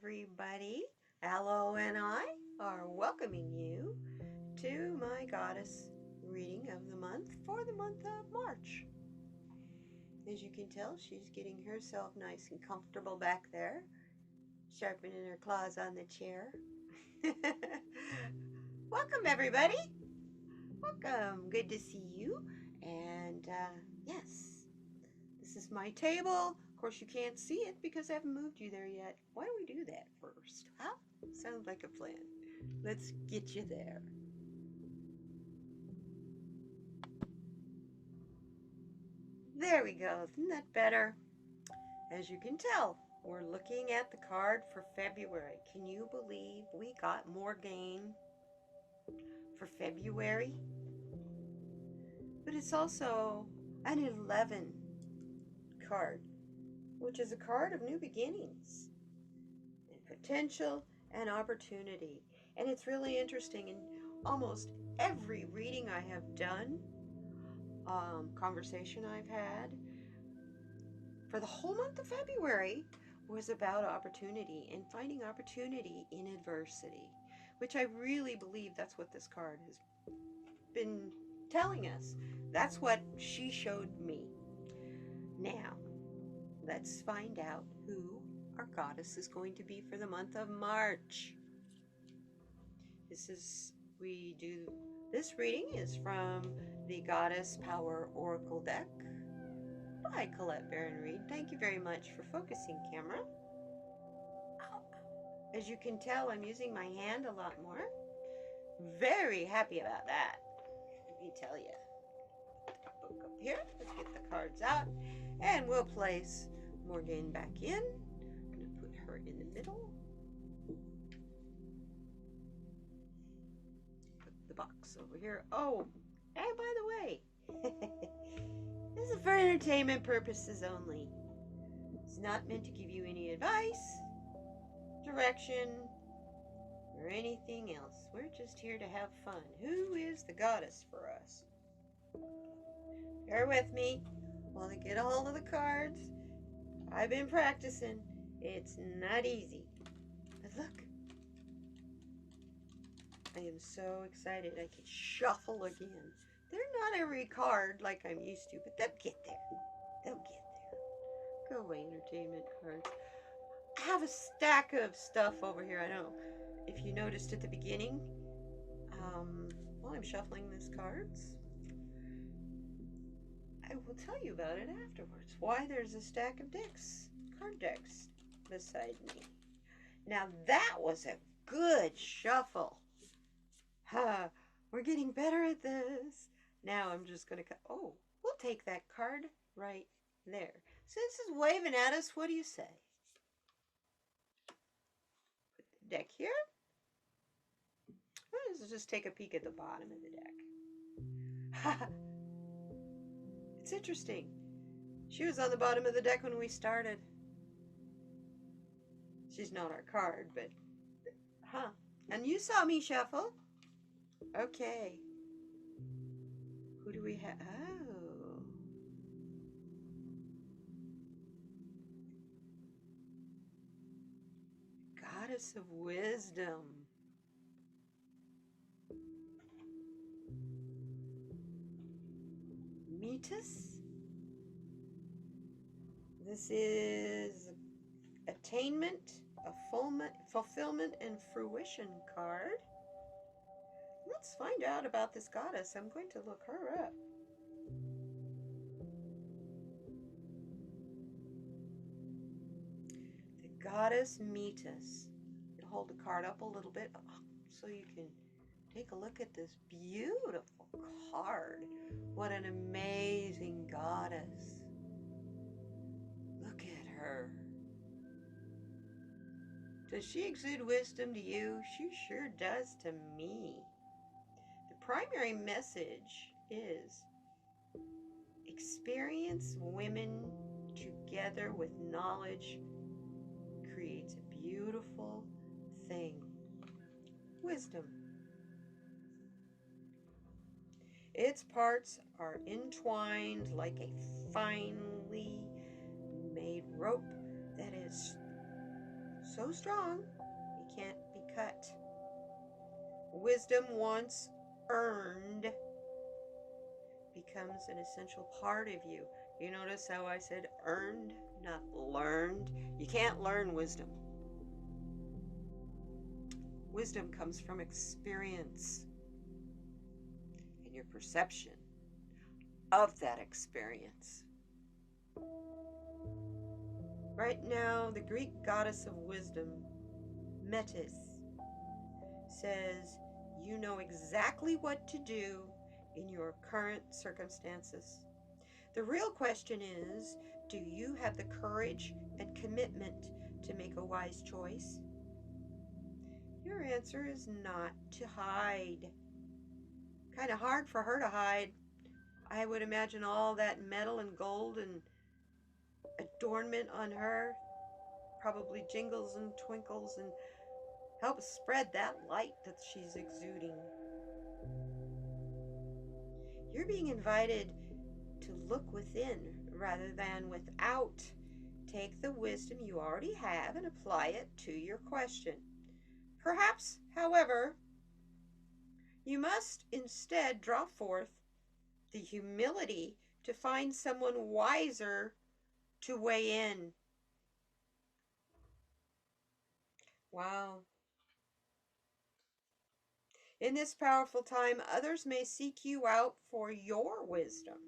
everybody. Aloe and I are welcoming you to my goddess reading of the month for the month of March. As you can tell, she's getting herself nice and comfortable back there, sharpening her claws on the chair. Welcome, everybody. Welcome. Good to see you. And yes, this is my table. Of course, you can't see it because I haven't moved you there yet. Why don't we do that first? Huh? Sounds like a plan. Let's get you there. There we go. Isn't that better? As you can tell, we're looking at the card for February. Can you believe we got Morgane for February? But it's also an 11 card, which is a card of new beginnings and potential and opportunity. And it's really interesting. In almost every reading I have done, conversation I've had for the whole month of February was about opportunity and finding opportunity in adversity, which I really believe that's what this card has been telling us. That's what she showed me. Now, let's find out who our goddess is going to be for the month of March. This reading is from the Goddesspower Oracle deck by Colette Baron-Reid. Thank you very much for focusing, camera. As you can tell, I'm using my hand a lot more. Very happy about that, let me tell you. Book up here. Let's get the cards out, and we'll place Morgane back in. I'm going to put her in the middle. Put the box over here. Oh, and by the way, this is for entertainment purposes only. It's not meant to give you any advice, direction, or anything else. We're just here to have fun. Who is the goddess for us? Bear with me while I get a hold of the cards. I've been practicing. It's not easy. But look, I am so excited I can shuffle again. They're not every card like I'm used to, but they'll get there. They'll get there. Go away, entertainment cards. I have a stack of stuff over here. I don't know if you noticed at the beginning, while I'm shuffling these cards. I will tell you about it afterwards. Why there's a stack of decks, card decks, beside me. Now that was a good shuffle. We're getting better at this. Now I'm just going to cut. Oh, we'll take that card right there. Since it's waving at us, what do you say? Put the deck here. Let's just take a peek at the bottom of the deck. It's interesting. She was on the bottom of the deck when we started. She's not our card, but and you saw me shuffle. Okay. Who do we have? Oh. Goddess of Wisdom. Metis. This is attainment, fulfillment, and fruition card. Let's find out about this goddess. I'm going to look her up. The goddess Metis. I'll hold the card up a little bit so you can take a look at this beautiful card. What an amazing goddess. Look at her. Does she exude wisdom to you? She sure does to me. The primary message is experience women together with knowledge creates a beautiful thing. Wisdom. Its parts are entwined like a finely made rope that is so strong, it can't be cut. Wisdom once earned becomes an essential part of you. You notice how I said earned, not learned? You can't learn wisdom. Wisdom comes from experience and your perception of that experience. Right now, the Greek goddess of wisdom, Metis, says you know exactly what to do in your current circumstances. The real question is, do you have the courage and commitment to make a wise choice? Your answer is not to hide. Kind of hard for her to hide. I would imagine all that metal and gold and adornment on her probably jingles and twinkles and helps spread that light that she's exuding. You're being invited to look within rather than without. Take the wisdom you already have and apply it to your question. Perhaps, however, you must instead draw forth the humility to find someone wiser to weigh in. Wow. In this powerful time, others may seek you out for your wisdom.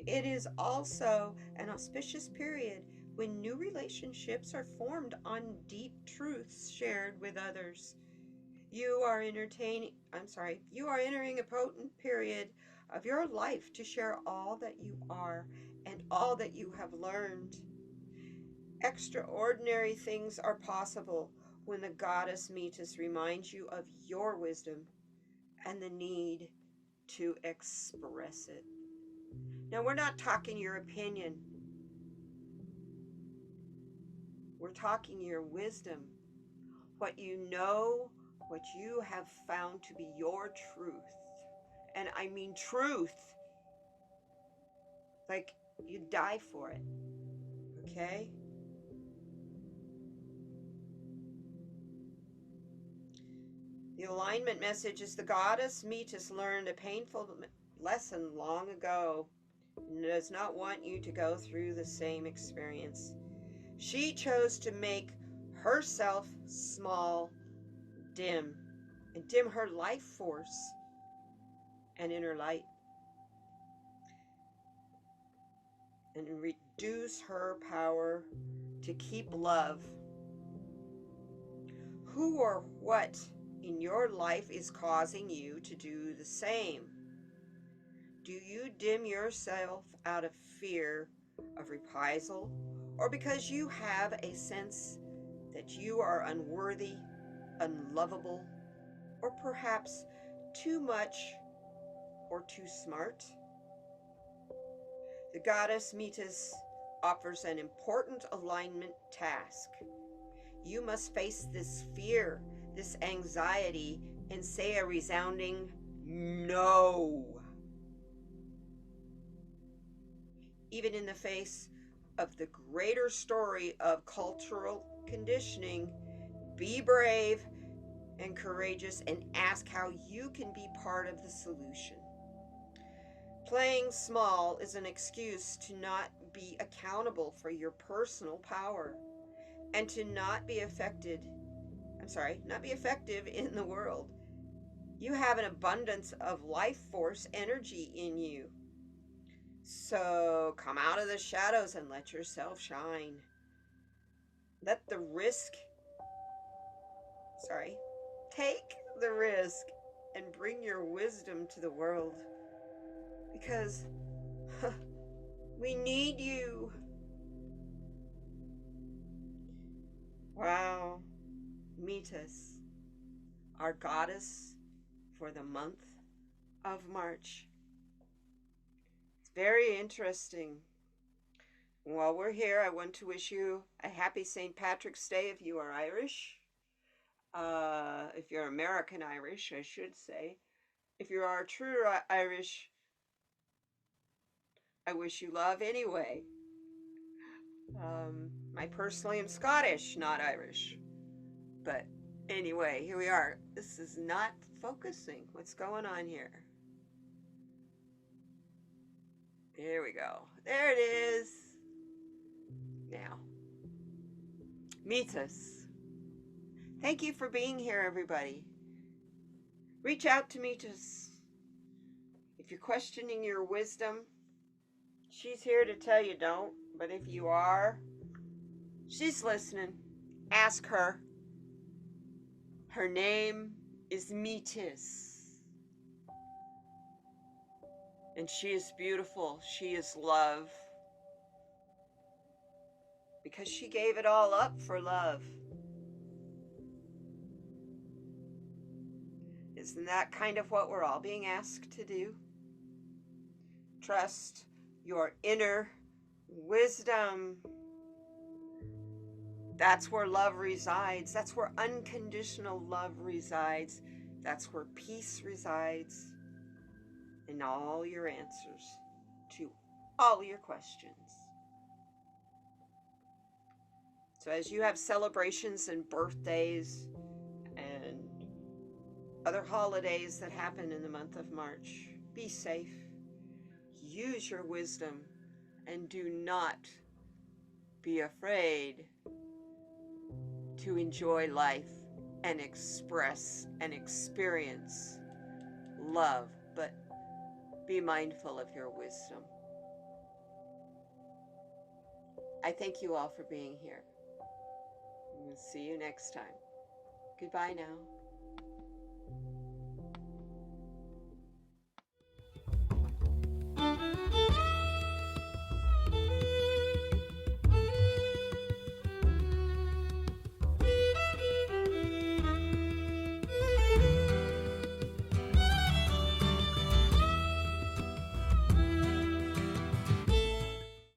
It is also an auspicious period when new relationships are formed on deep truths shared with others. You are entering a potent period of your life to share all that you are and all that you have learned. Extraordinary things are possible when the goddess Metis reminds you of your wisdom and the need to express it. Now, we're not talking your opinion. We're talking your wisdom, what you know, what you have found to be your truth. And I mean truth. Like you die for it. Okay? The alignment message is the goddess Metis learned a painful lesson long ago and does not want you to go through the same experience. She chose to make herself small, dim, and dim her life force and inner light, and reduce her power to keep love. Who or what in your life is causing you to do the same? Do you dim yourself out of fear of reprisal, or because you have a sense that you are unworthy, unlovable, or perhaps too much or too smart? The goddess Metis offers an important alignment task. You must face this fear, this anxiety, and say a resounding no. Even in the face of the greater story of cultural conditioning, be brave and courageous and ask how you can be part of the solution. Playing small is an excuse to not be accountable for your personal power and to not be effective in the world. You have an abundance of life force energy in you. So come out of the shadows and let yourself shine. Take the risk and bring your wisdom to the world. Because we need you. Wow. Metis, our goddess for the month of March. It's very interesting. While we're here, I want to wish you a happy St. Patrick's Day if you are Irish. If you're American Irish, I should say. If you are true Irish, I wish you love anyway. I personally am Scottish, not Irish. But anyway, here we are. This is not focusing. What's going on here? Here we go. There it is. Now, meet us. Thank you for being here, everybody. Reach out to meet us. If you're questioning your wisdom, she's here to tell you don't. But if you are, she's listening. Ask her. Her name is Metis. And she is beautiful. She is love. Because she gave it all up for love. Isn't that kind of what we're all being asked to do? Trust your inner wisdom. That's where love resides. That's where unconditional love resides. That's where peace resides. And all your answers to all your questions. So as you have celebrations and birthdays and other holidays that happen in the month of March, be safe. Use your wisdom and do not be afraid to enjoy life and express and experience love, but be mindful of your wisdom. I thank you all for being here. We'll see you next time. Goodbye now.